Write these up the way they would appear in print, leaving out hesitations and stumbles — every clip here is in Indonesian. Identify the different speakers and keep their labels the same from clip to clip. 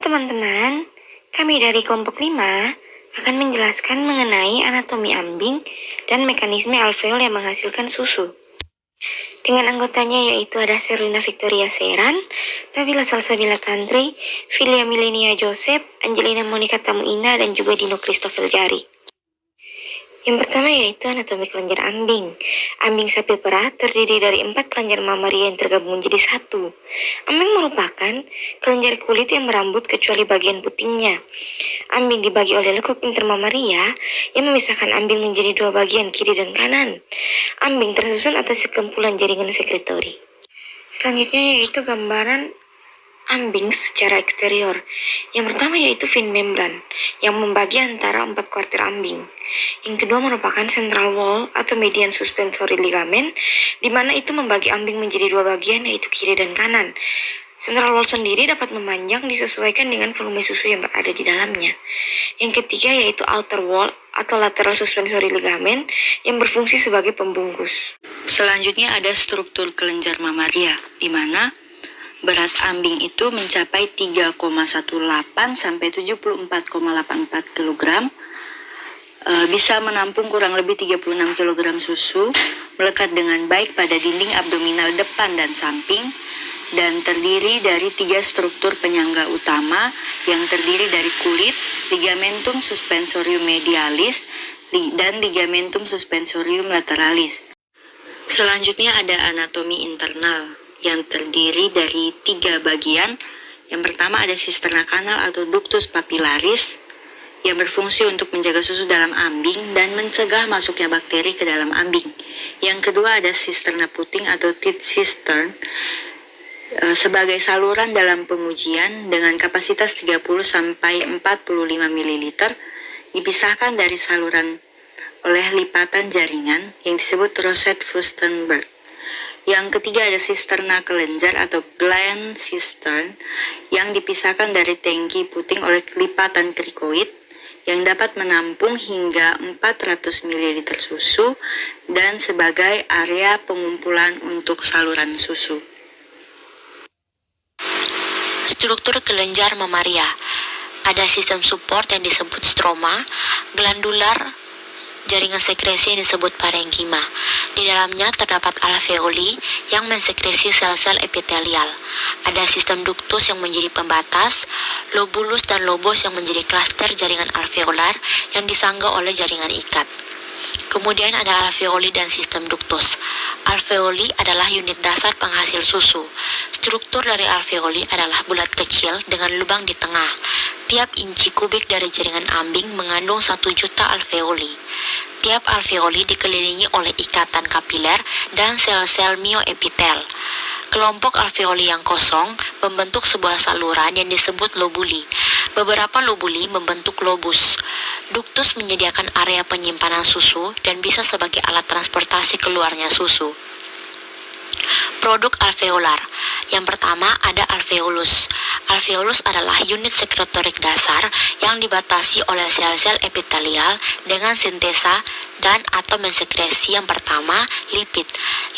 Speaker 1: teman-teman, kami dari kelompok 5 akan menjelaskan mengenai anatomi ambing dan mekanisme alveol yang menghasilkan susu. Dengan anggotanya yaitu ada Sherlina Victoria Seran, Nabila Salsabila Tantri, Filia Milenia Joseph, Angelina Monica Tamuina, dan juga Dino Christopher Jari. Yang pertama yaitu anatomi kelenjar ambing. Ambing sapi perah terdiri dari 4 kelenjar mamaria yang tergabung menjadi satu. Ambing merupakan kelenjar kulit yang merambut kecuali bagian putingnya. Ambing dibagi oleh lekuk intermamaria yang memisahkan ambing menjadi 2 bagian, kiri dan kanan. Ambing tersusun atas sekumpulan jaringan sekretori. Selanjutnya yaitu gambaran ambing secara eksterior. Yang pertama yaitu vein membran yang membagi antara 4 kuartir ambing. Yang kedua merupakan central wall atau median suspensory ligament, di mana itu membagi ambing menjadi 2 bagian yaitu kiri dan kanan. Central wall sendiri dapat memanjang disesuaikan dengan volume susu yang berada di dalamnya. Yang ketiga yaitu outer wall atau lateral suspensory ligament yang berfungsi sebagai pembungkus.
Speaker 2: Selanjutnya ada struktur kelenjar mamaria, di mana berat ambing itu mencapai 3,18 sampai 74,84 kg, bisa menampung kurang lebih 36 kg susu, melekat dengan baik pada dinding abdominal depan dan samping, dan terdiri dari 3 struktur penyangga utama yang terdiri dari kulit, ligamentum suspensorium medialis, dan ligamentum suspensorium lateralis. Selanjutnya ada anatomi internal yang terdiri dari 3 bagian. Yang pertama ada cisterna kanal atau ductus papillaris yang berfungsi untuk menjaga susu dalam ambing dan mencegah masuknya bakteri ke dalam ambing. Yang kedua ada cisterna puting atau teat cistern sebagai saluran dalam pengujian dengan kapasitas 30 sampai 45 ml, dipisahkan dari saluran oleh lipatan jaringan yang disebut Rosette Fustenberg. Yang ketiga ada cisterna kelenjar atau gland cistern yang dipisahkan dari tangki puting oleh lipatan krikoid yang dapat menampung hingga 400 ml susu dan sebagai area pengumpulan untuk saluran susu.
Speaker 3: Struktur kelenjar mamaria. Ada sistem support yang disebut stroma, glandular, jaringan sekresi yang disebut parenkima. Di dalamnya terdapat alveoli yang mensekresi sel-sel epitelial. Ada sistem ductus yang menjadi pembatas, lobulus dan lobos yang menjadi klaster jaringan alveolar yang disangga oleh jaringan ikat. Kemudian ada alveoli dan sistem ductus. Alveoli adalah unit dasar penghasil susu. Struktur dari alveoli adalah bulat kecil dengan lubang di tengah. Tiap inci kubik dari jaringan ambing mengandung 1 juta alveoli. Tiap alveoli dikelilingi oleh ikatan kapiler dan sel-sel myoepitel. Kelompok alveoli yang kosong membentuk sebuah saluran yang disebut lobuli. Beberapa lobuli membentuk lobus. Ductus menyediakan area penyimpanan susu dan bisa sebagai alat transportasi keluarnya susu. Produk alveolar. Yang pertama ada alveolus. Alveolus adalah unit sekretorik dasar yang dibatasi oleh sel-sel epitelial dengan sintesa dan atau mensekresi yang pertama lipid.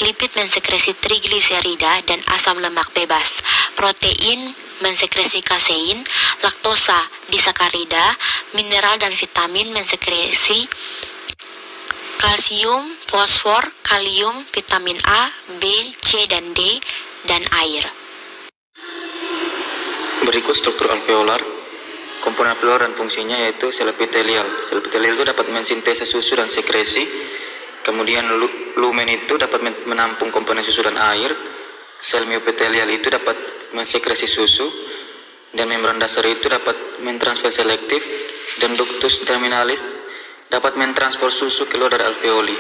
Speaker 3: Lipid mensekresi trigliserida dan asam lemak bebas. Protein mensekresi kasein, laktosa disakarida, mineral dan vitamin mensekresi kalsium, fosfor, kalium, vitamin A, B, C, dan D, dan air.
Speaker 4: Berikut struktur alveolar. Komponen alveolar dan fungsinya yaitu sel epitelial. Sel epitelial itu dapat mensintesa susu dan sekresi. Kemudian lumen itu dapat menampung komponen susu dan air. Sel myoepitelial itu dapat mensekresi susu. Dan membran dasar itu dapat mentransfer selektif. Dan ductus terminalis dapat mentransfer susu keluar dari alveoli.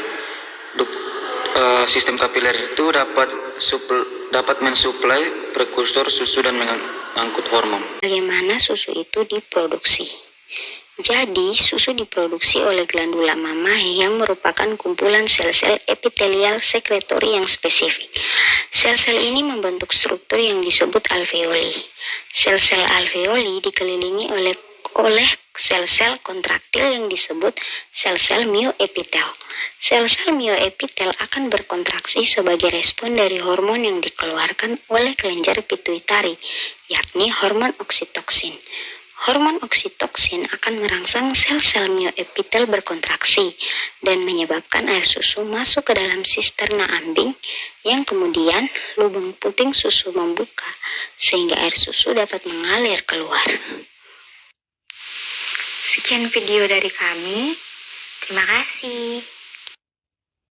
Speaker 4: Sistem kapiler itu dapat mensuplai prekursor susu dan mengangkut hormon.
Speaker 1: Bagaimana susu itu diproduksi? Jadi, susu diproduksi oleh glandula mama yang merupakan kumpulan sel-sel epitelial sekretori yang spesifik. Sel-sel ini membentuk struktur yang disebut alveoli. Sel-sel alveoli dikelilingi oleh sel-sel kontraktil yang disebut sel-sel myoepitel. Sel-sel myoepitel akan berkontraksi sebagai respon dari hormon yang dikeluarkan oleh kelenjar pituitari, yakni hormon oksitoksin. Hormon oksitoksin akan merangsang sel-sel mioepitel berkontraksi dan menyebabkan air susu masuk ke dalam sisterna ambing yang kemudian lubang puting susu membuka sehingga air susu dapat mengalir keluar. Sekian video dari kami. Terima kasih.